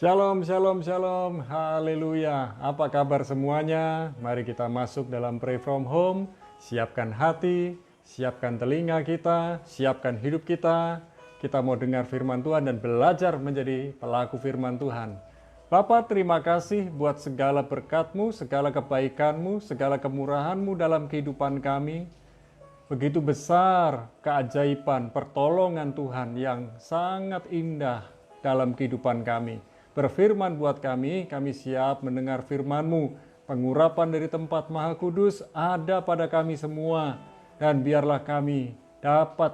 Shalom, shalom, shalom, haleluya. Apa kabar semuanya? Mari kita masuk dalam Pray From Home. Siapkan hati, siapkan telinga kita, siapkan hidup kita. Kita mau dengar firman Tuhan dan belajar menjadi pelaku firman Tuhan. Bapa, terima kasih buat segala berkat-Mu, segala kebaikan-Mu, segala kemurahan-Mu dalam kehidupan kami. Begitu besar keajaiban, pertolongan Tuhan yang sangat indah dalam kehidupan kami. Berfirman buat kami siap mendengar firman-Mu. Pengurapan dari tempat Maha Kudus ada pada kami semua. Dan biarlah kami dapat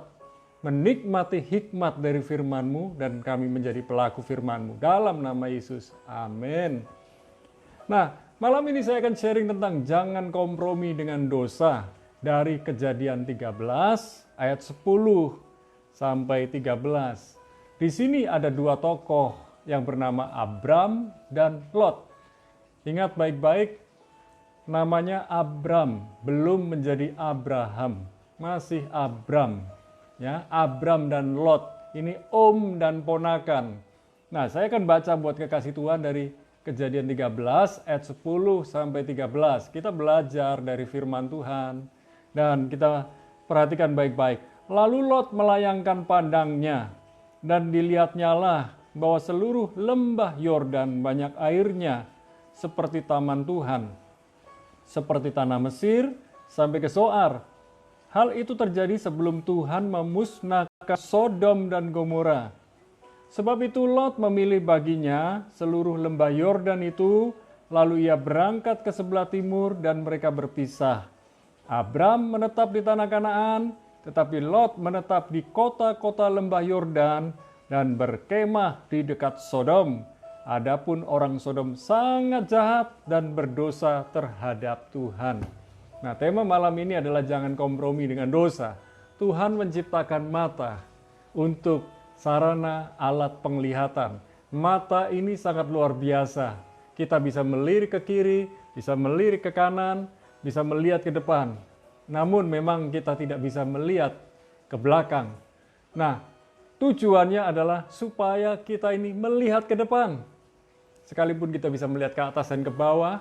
menikmati hikmat dari firman-Mu dan kami menjadi pelaku firman-Mu. Dalam nama Yesus, amin. Nah, malam ini saya akan sharing tentang jangan kompromi dengan dosa. Dari Kejadian 13 ayat 10 sampai 13. Di sini ada dua tokoh yang bernama Abram dan Lot. Ingat baik-baik, namanya Abram, belum menjadi Abraham, masih Abram. Ya, Abram dan Lot, ini om dan ponakan. Nah, saya akan baca buat kekasih Tuhan dari Kejadian 13 ayat 10 sampai 13. Kita belajar dari firman Tuhan dan kita perhatikan baik-baik. Lalu Lot melayangkan pandangnya dan dilihatnyalah bahwa seluruh lembah Yordan banyak airnya seperti taman Tuhan, seperti tanah Mesir sampai ke Zoar. Hal itu terjadi sebelum Tuhan memusnahkan Sodom dan Gomora. Sebab itu Lot memilih baginya seluruh lembah Yordan itu, lalu ia berangkat ke sebelah timur dan mereka berpisah. Abram menetap di tanah Kanaan, tetapi Lot menetap di kota-kota lembah Yordan dan berkemah di dekat Sodom. Adapun orang Sodom sangat jahat dan berdosa terhadap Tuhan. Nah, tema malam ini adalah jangan kompromi dengan dosa. Tuhan menciptakan mata untuk sarana alat penglihatan. Mata ini sangat luar biasa. Kita bisa melirik ke kiri, bisa melirik ke kanan, bisa melihat ke depan. Namun memang kita tidak bisa melihat ke belakang. Nah, tujuannya adalah supaya kita ini melihat ke depan. Sekalipun kita bisa melihat ke atas dan ke bawah,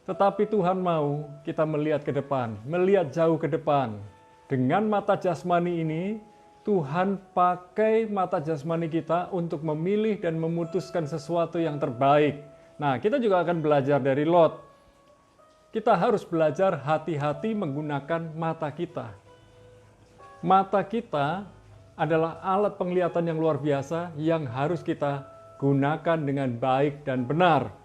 tetapi Tuhan mau kita melihat ke depan, melihat jauh ke depan. Dengan mata jasmani ini, Tuhan pakai mata jasmani kita untuk memilih dan memutuskan sesuatu yang terbaik. Nah, kita juga akan belajar dari Lot. Kita harus belajar hati-hati menggunakan mata kita. Mata kita adalah alat penglihatan yang luar biasa yang harus kita gunakan dengan baik dan benar.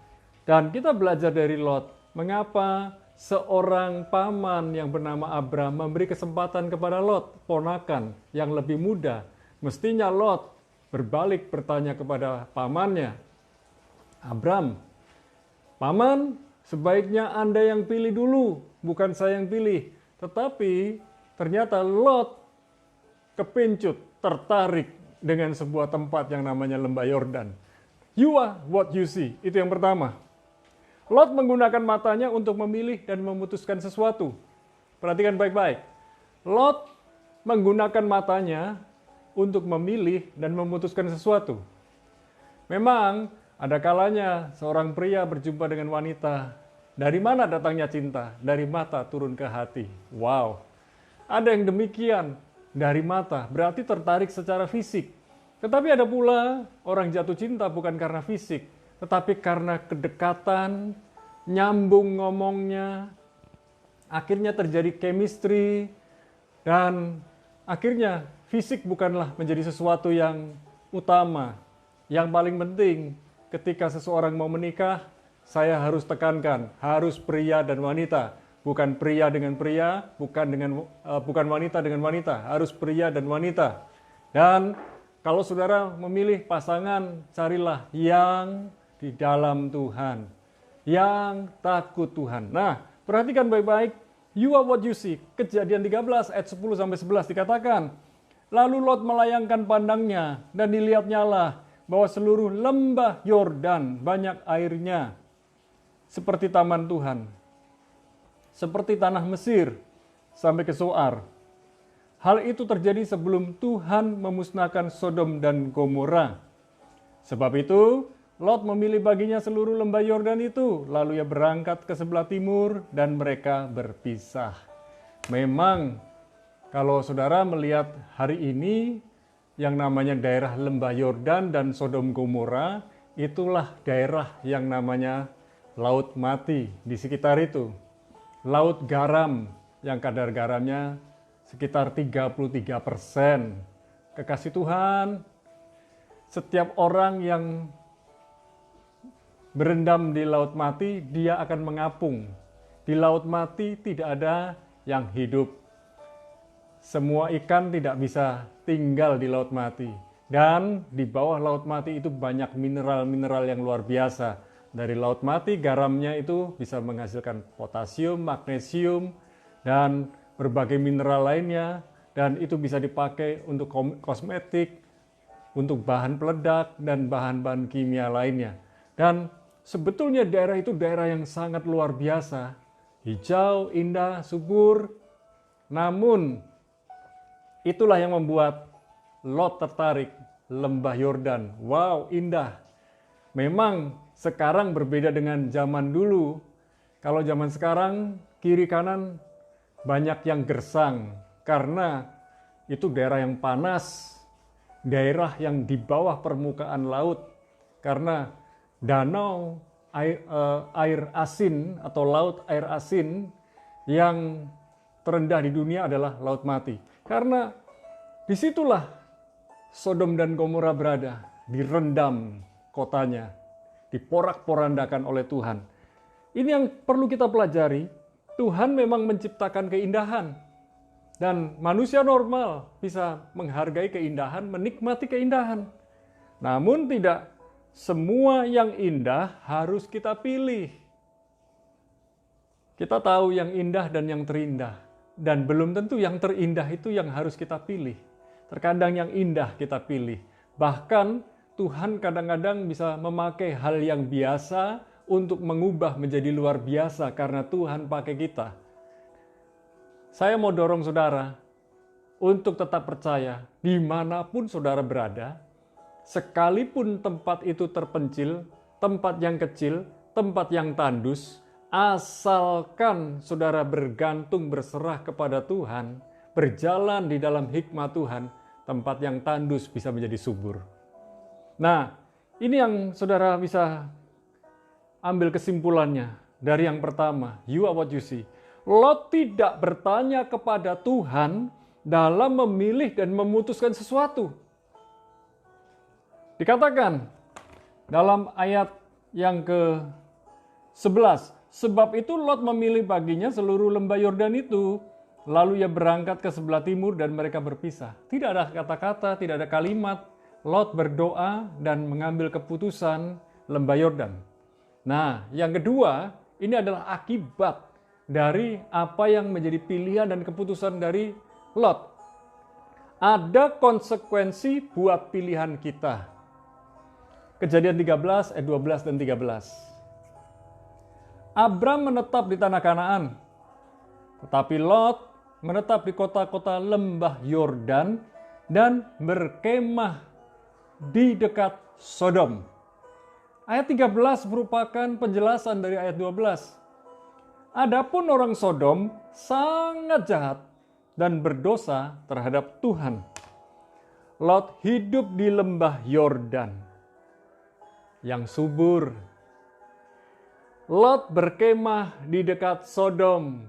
Dan kita belajar dari Lot, mengapa seorang paman yang bernama Abram memberi kesempatan kepada Lot, ponakan yang lebih muda. Mestinya Lot berbalik bertanya kepada pamannya, Abram, paman, sebaiknya Anda yang pilih dulu, bukan saya yang pilih. Tetapi ternyata Lot kepincut, tertarik dengan sebuah tempat yang namanya lembah Yordan. You are what you see, itu yang pertama. Lot menggunakan matanya untuk memilih dan memutuskan sesuatu. Perhatikan baik-baik. Lot menggunakan matanya untuk memilih dan memutuskan sesuatu. Memang ada kalanya seorang pria berjumpa dengan wanita. Dari mana datangnya cinta? Dari mata turun ke hati. Wow. Ada yang demikian, dari mata, berarti tertarik secara fisik. Tetapi ada pula orang jatuh cinta bukan karena fisik, tetapi karena kedekatan, nyambung ngomongnya, akhirnya terjadi chemistry, dan akhirnya fisik bukanlah menjadi sesuatu yang utama. Yang paling penting ketika seseorang mau menikah, saya harus tekankan, harus pria dan wanita. Bukan pria dengan pria, bukan wanita dengan wanita, harus pria dan wanita. Dan kalau saudara memilih pasangan, carilah yang di dalam Tuhan, yang takut Tuhan. Nah, perhatikan baik-baik, you are what you see. Kejadian 13 ayat 10 sampai 11 dikatakan, lalu Lot melayangkan pandangnya dan dilihatnyalah bahwa seluruh lembah Yordan banyak airnya seperti taman Tuhan, seperti tanah Mesir sampai ke Zoar. Hal itu terjadi sebelum Tuhan memusnahkan Sodom dan Gomora. Sebab itu Lot memilih baginya seluruh lembah Yordan itu, lalu ia berangkat ke sebelah timur dan mereka berpisah. Memang kalau saudara melihat hari ini yang namanya daerah lembah Yordan dan Sodom Gomora, itulah daerah yang namanya Laut Mati di sekitar itu. Laut garam yang kadar garamnya sekitar 33%. Kekasih Tuhan, setiap orang yang berendam di Laut Mati, dia akan mengapung. Di Laut Mati tidak ada yang hidup. Semua ikan tidak bisa tinggal di Laut Mati. Dan di bawah Laut Mati itu banyak mineral-mineral yang luar biasa. Dari Laut Mati, garamnya itu bisa menghasilkan potasium, magnesium, dan berbagai mineral lainnya. Dan itu bisa dipakai untuk kosmetik, untuk bahan peledak, dan bahan-bahan kimia lainnya. Dan sebetulnya daerah itu daerah yang sangat luar biasa. Hijau, indah, subur. Namun, itulah yang membuat Lot tertarik lembah Yordan. Wow, indah. Memang sekarang berbeda dengan zaman dulu. Kalau zaman sekarang, kiri kanan banyak yang gersang. Karena itu daerah yang panas. Daerah yang di bawah permukaan laut. Karena danau air asin atau laut air asin yang terendah di dunia adalah Laut Mati. Karena disitulah Sodom dan Gomora berada, direndam kotanya, diporak-porandakan oleh Tuhan. Ini yang perlu kita pelajari. Tuhan memang menciptakan keindahan. Dan manusia normal bisa menghargai keindahan, menikmati keindahan. Namun tidak semua yang indah harus kita pilih. Kita tahu yang indah dan yang terindah. Dan belum tentu yang terindah itu yang harus kita pilih. Terkadang yang indah kita pilih. Bahkan Tuhan kadang-kadang bisa memakai hal yang biasa untuk mengubah menjadi luar biasa karena Tuhan pakai kita. Saya mau dorong saudara untuk tetap percaya dimanapun saudara berada, sekalipun tempat itu terpencil, tempat yang kecil, tempat yang tandus, asalkan saudara bergantung berserah kepada Tuhan, berjalan di dalam hikmat Tuhan, tempat yang tandus bisa menjadi subur. Nah, ini yang saudara bisa ambil kesimpulannya dari yang pertama, you are what you see. Lot tidak bertanya kepada Tuhan dalam memilih dan memutuskan sesuatu. Dikatakan dalam ayat yang ke-11, sebab itu Lot memilih baginya seluruh lembah Yordan itu, lalu ia berangkat ke sebelah timur dan mereka berpisah. Tidak ada kata-kata, tidak ada kalimat. Lot berdoa dan mengambil keputusan lembah Yordan. Nah, yang kedua, ini adalah akibat dari apa yang menjadi pilihan dan keputusan dari Lot. Ada konsekuensi buat pilihan kita. Kejadian 13 ayat 12 dan 13. Abram menetap di tanah Kanaan, tetapi Lot menetap di kota-kota lembah Yordan dan berkemah di dekat Sodom. Ayat 13 merupakan penjelasan dari ayat 12. Adapun orang Sodom sangat jahat dan berdosa terhadap Tuhan. Lot hidup di lembah Yordan yang subur. Lot berkemah di dekat Sodom.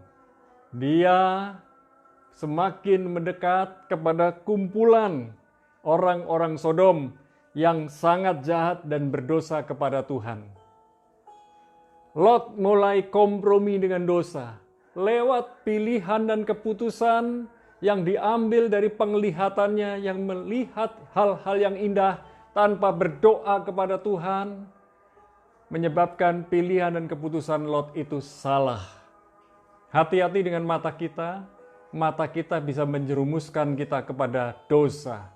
Dia semakin mendekat kepada kumpulan orang-orang Sodom yang sangat jahat dan berdosa kepada Tuhan. Lot mulai kompromi dengan dosa lewat pilihan dan keputusan yang diambil dari penglihatannya yang melihat hal-hal yang indah tanpa berdoa kepada Tuhan, menyebabkan pilihan dan keputusan Lot itu salah. Hati-hati dengan mata kita bisa menjerumuskan kita kepada dosa.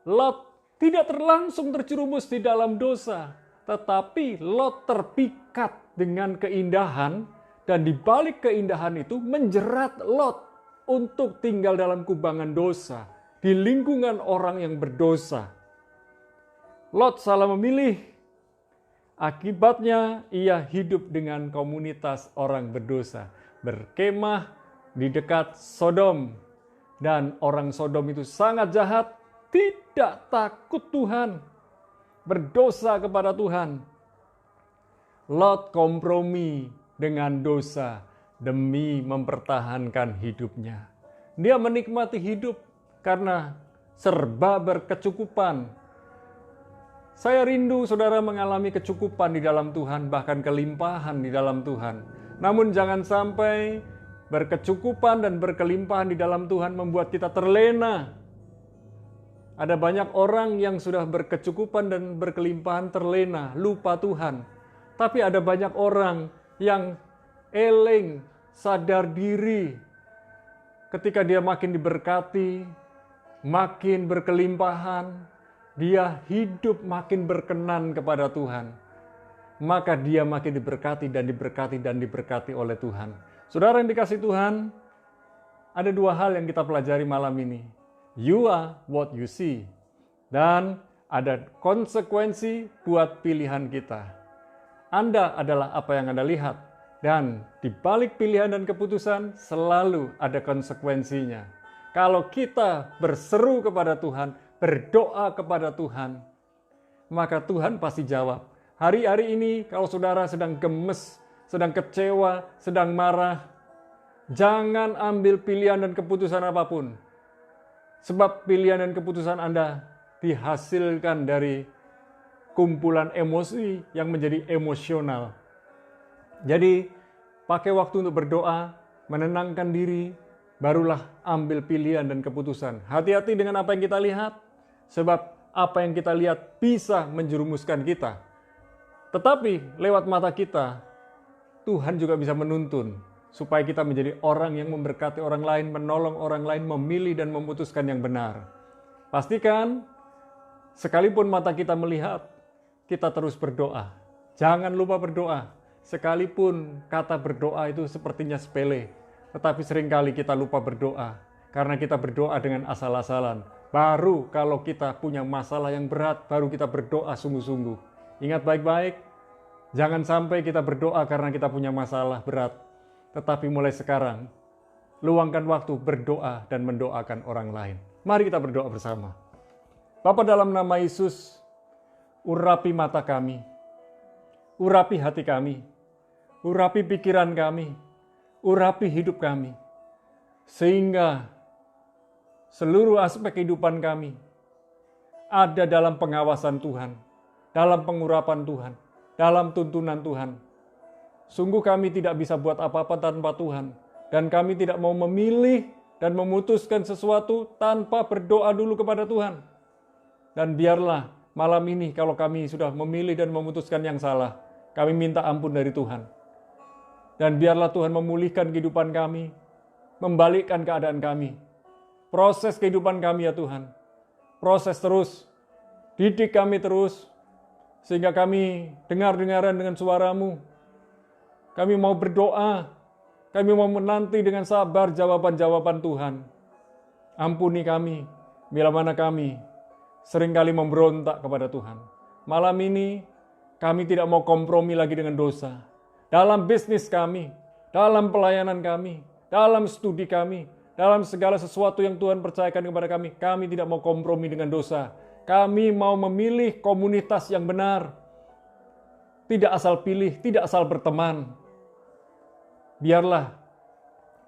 Lot tidak langsung terjerumus di dalam dosa, tetapi Lot terpikat dengan keindahan, dan di balik keindahan itu menjerat Lot untuk tinggal dalam kubangan dosa, di lingkungan orang yang berdosa. Lot salah memilih, Akibatnya ia hidup dengan komunitas orang berdosa, berkemah di dekat Sodom. Dan orang Sodom itu sangat jahat, tidak takut Tuhan, berdosa kepada Tuhan. Lot kompromi dengan dosa demi mempertahankan hidupnya. Dia menikmati hidup karena serba berkecukupan. Saya rindu saudara mengalami kecukupan di dalam Tuhan, bahkan kelimpahan di dalam Tuhan. Namun jangan sampai berkecukupan dan berkelimpahan di dalam Tuhan membuat kita terlena. Ada banyak orang yang sudah berkecukupan dan berkelimpahan terlena, lupa Tuhan. Tapi ada banyak orang yang eling, sadar diri. Ketika dia makin diberkati, makin berkelimpahan, dia hidup makin berkenan kepada Tuhan. Maka dia makin diberkati dan diberkati dan diberkati oleh Tuhan. Saudara yang dikasihi Tuhan, ada dua hal yang kita pelajari malam ini. You are what you see. Dan ada konsekuensi buat pilihan kita. Anda adalah apa yang Anda lihat. Dan di balik pilihan dan keputusan selalu ada konsekuensinya. Kalau kita berseru kepada Tuhan, berdoa kepada Tuhan, maka Tuhan pasti jawab. Hari-hari ini kalau saudara sedang gemes, sedang kecewa, sedang marah, jangan ambil pilihan dan keputusan apapun. Sebab pilihan dan keputusan Anda dihasilkan dari kumpulan emosi yang menjadi emosional. Jadi, pakai waktu untuk berdoa, menenangkan diri, barulah ambil pilihan dan keputusan. Hati-hati dengan apa yang kita lihat, sebab apa yang kita lihat bisa menjerumuskan kita. Tetapi lewat mata kita, Tuhan juga bisa menuntun supaya kita menjadi orang yang memberkati orang lain, menolong orang lain, memilih dan memutuskan yang benar. Pastikan, sekalipun mata kita melihat, kita terus berdoa. Jangan lupa berdoa. Sekalipun kata berdoa itu sepertinya sepele, tetapi seringkali kita lupa berdoa. Karena kita berdoa dengan asal-asalan. Baru kalau kita punya masalah yang berat, baru kita berdoa sungguh-sungguh. Ingat baik-baik, jangan sampai kita berdoa karena kita punya masalah berat. Tetapi mulai sekarang, luangkan waktu berdoa dan mendoakan orang lain. Mari kita berdoa bersama. Bapa, dalam nama Yesus, urapi mata kami, urapi hati kami, urapi pikiran kami, urapi hidup kami, sehingga seluruh aspek kehidupan kami ada dalam pengawasan Tuhan, dalam pengurapan Tuhan, dalam tuntunan Tuhan. Sungguh kami tidak bisa buat apa-apa tanpa Tuhan, dan kami tidak mau memilih dan memutuskan sesuatu tanpa berdoa dulu kepada Tuhan. Dan biarlah malam ini kalau kami sudah memilih dan memutuskan yang salah, kami minta ampun dari Tuhan. Dan biarlah Tuhan memulihkan kehidupan kami, membalikkan keadaan kami. Proses kehidupan kami ya Tuhan. Proses terus. Didik kami terus. Sehingga kami dengar-dengaran dengan suara-Mu. Kami mau berdoa. Kami mau menanti dengan sabar jawaban-jawaban Tuhan. Ampuni kami. Bila mana kami seringkali memberontak kepada Tuhan. Malam ini kami tidak mau kompromi lagi dengan dosa. Dalam bisnis kami, dalam pelayanan kami, dalam studi kami, dalam segala sesuatu yang Tuhan percayakan kepada kami tidak mau kompromi dengan dosa. Kami mau memilih komunitas yang benar. Tidak asal pilih, tidak asal berteman. Biarlah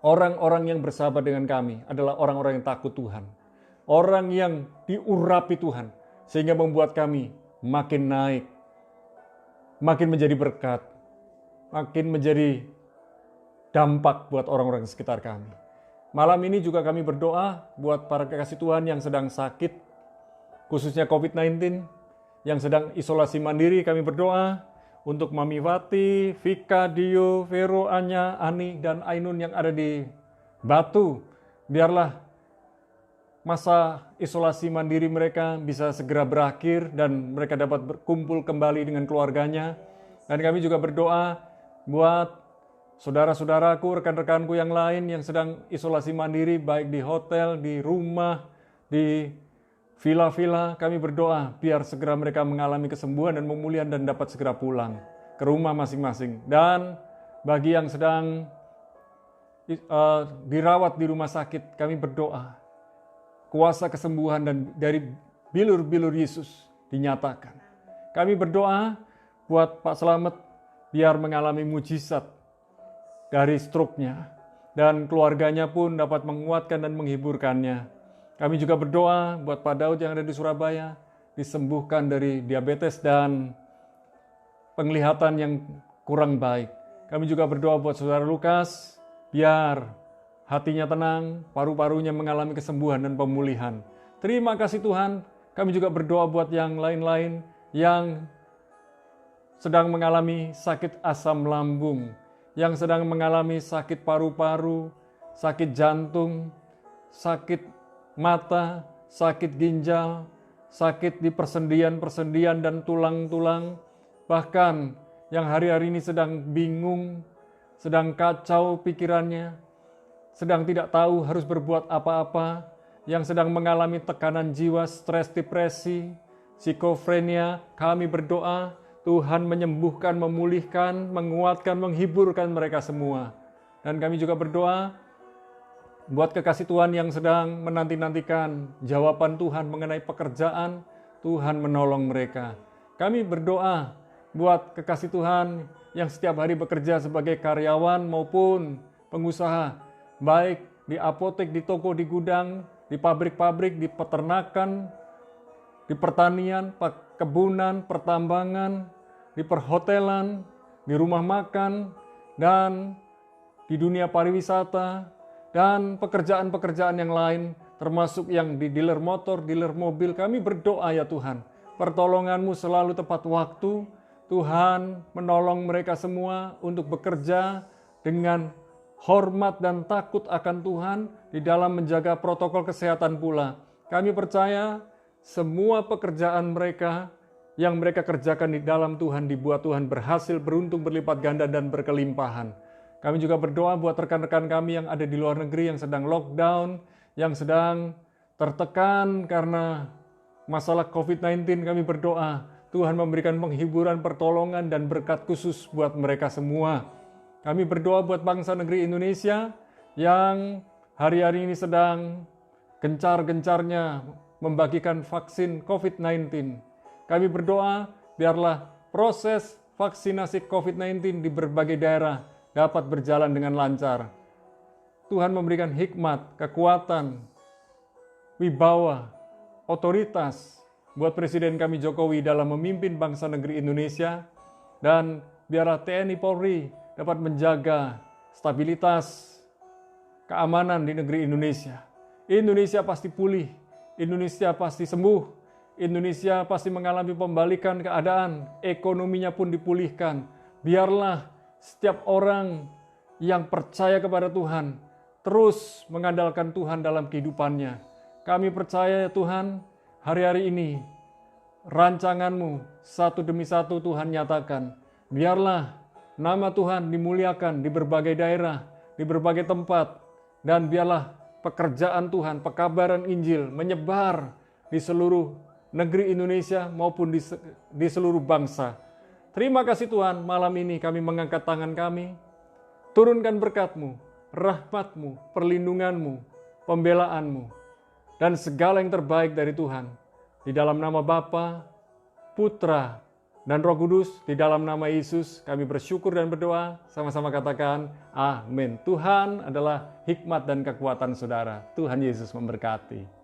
orang-orang yang bersahabat dengan kami adalah orang-orang yang takut Tuhan. Orang yang diurapi Tuhan, sehingga membuat kami makin naik, makin menjadi berkat, makin menjadi dampak buat orang-orang di sekitar kami. Malam ini juga kami berdoa buat para kekasih Tuhan yang sedang sakit, khususnya COVID-19, yang sedang isolasi mandiri. Kami berdoa untuk Mami Wati, Vika, Dio, Vero, Anya, Ani, dan Ainun yang ada di Batu. Biarlah masa isolasi mandiri mereka bisa segera berakhir dan mereka dapat berkumpul kembali dengan keluarganya. Dan kami juga berdoa buat saudara-saudaraku, rekan-rekanku yang lain yang sedang isolasi mandiri, baik di hotel, di rumah, di villa-villa, kami berdoa biar segera mereka mengalami kesembuhan dan pemulihan dan dapat segera pulang ke rumah masing-masing. Dan bagi yang sedang dirawat di rumah sakit, kami berdoa kuasa kesembuhan dan dari bilur-bilur Yesus dinyatakan. Kami berdoa buat Pak Slamet biar mengalami mujizat dari stroke-nya dan keluarganya pun dapat menguatkan dan menghiburkannya. Kami juga berdoa buat Pak Daud yang ada di Surabaya disembuhkan dari diabetes dan penglihatan yang kurang baik. Kami juga berdoa buat Saudara Lukas biar hatinya tenang, paru-parunya mengalami kesembuhan dan pemulihan. Terima kasih Tuhan. Kami juga berdoa buat yang lain-lain yang sedang mengalami sakit asam lambung, yang sedang mengalami sakit paru-paru, sakit jantung, sakit mata, sakit ginjal, sakit di persendian-persendian dan tulang-tulang, bahkan yang hari-hari ini sedang bingung, sedang kacau pikirannya, sedang tidak tahu harus berbuat apa-apa, yang sedang mengalami tekanan jiwa, stres, depresi, skizofrenia, kami berdoa Tuhan menyembuhkan, memulihkan, menguatkan, menghiburkan mereka semua. Dan kami juga berdoa buat kekasih Tuhan yang sedang menanti-nantikan jawaban Tuhan mengenai pekerjaan, Tuhan menolong mereka. Kami berdoa buat kekasih Tuhan yang setiap hari bekerja sebagai karyawan maupun pengusaha, baik di apotek, di toko, di gudang, di pabrik-pabrik, di peternakan, di pertanian, kebunan, pertambangan, di perhotelan, di rumah makan, dan di dunia pariwisata, dan pekerjaan-pekerjaan yang lain, termasuk yang di dealer motor, dealer mobil. Kami berdoa ya Tuhan, pertolongan-Mu selalu tepat waktu. Tuhan menolong mereka semua untuk bekerja dengan hormat dan takut akan Tuhan di dalam menjaga protokol kesehatan pula. Kami percaya semua pekerjaan mereka yang mereka kerjakan di dalam Tuhan dibuat Tuhan berhasil, beruntung, berlipat ganda, dan berkelimpahan. Kami juga berdoa buat rekan-rekan kami yang ada di luar negeri yang sedang lockdown, yang sedang tertekan karena masalah COVID-19. Kami berdoa Tuhan memberikan penghiburan, pertolongan, dan berkat khusus buat mereka semua. Kami berdoa buat bangsa negeri Indonesia yang hari-hari ini sedang gencar-gencarnya membagikan vaksin COVID-19. Kami berdoa biarlah proses vaksinasi COVID-19 di berbagai daerah dapat berjalan dengan lancar. Tuhan memberikan hikmat, kekuatan, wibawa, otoritas buat Presiden kami Jokowi dalam memimpin bangsa negeri Indonesia, dan biarlah TNI Polri dapat menjaga stabilitas keamanan di negeri Indonesia. Indonesia pasti pulih, Indonesia pasti sembuh, Indonesia pasti mengalami pembalikan keadaan, ekonominya pun dipulihkan. Biarlah setiap orang yang percaya kepada Tuhan terus mengandalkan Tuhan dalam kehidupannya. Kami percaya ya Tuhan, hari-hari ini rancangan-Mu satu demi satu Tuhan nyatakan. Biarlah nama Tuhan dimuliakan di berbagai daerah, di berbagai tempat, dan biarlah pekerjaan Tuhan, pekabaran Injil menyebar di seluruh negeri Indonesia maupun di seluruh bangsa. Terima kasih Tuhan, malam ini kami mengangkat tangan kami, turunkan berkat-Mu, rahmat-Mu, perlindungan-Mu, pembelaan-Mu, dan segala yang terbaik dari Tuhan. Di dalam nama Bapa, Putra, dan Roh Kudus, di dalam nama Yesus, kami bersyukur dan berdoa, sama-sama katakan, amin. Tuhan adalah hikmat dan kekuatan saudara. Tuhan Yesus memberkati.